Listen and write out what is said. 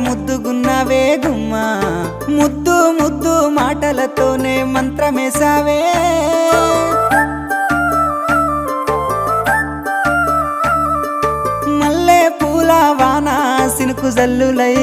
ముద్దుగున్నావే గుమ్మా ముద్దు ముద్దు మాటలతోనే మంత్రమేసావే మల్లె పూల వాన సినుకు జల్లులై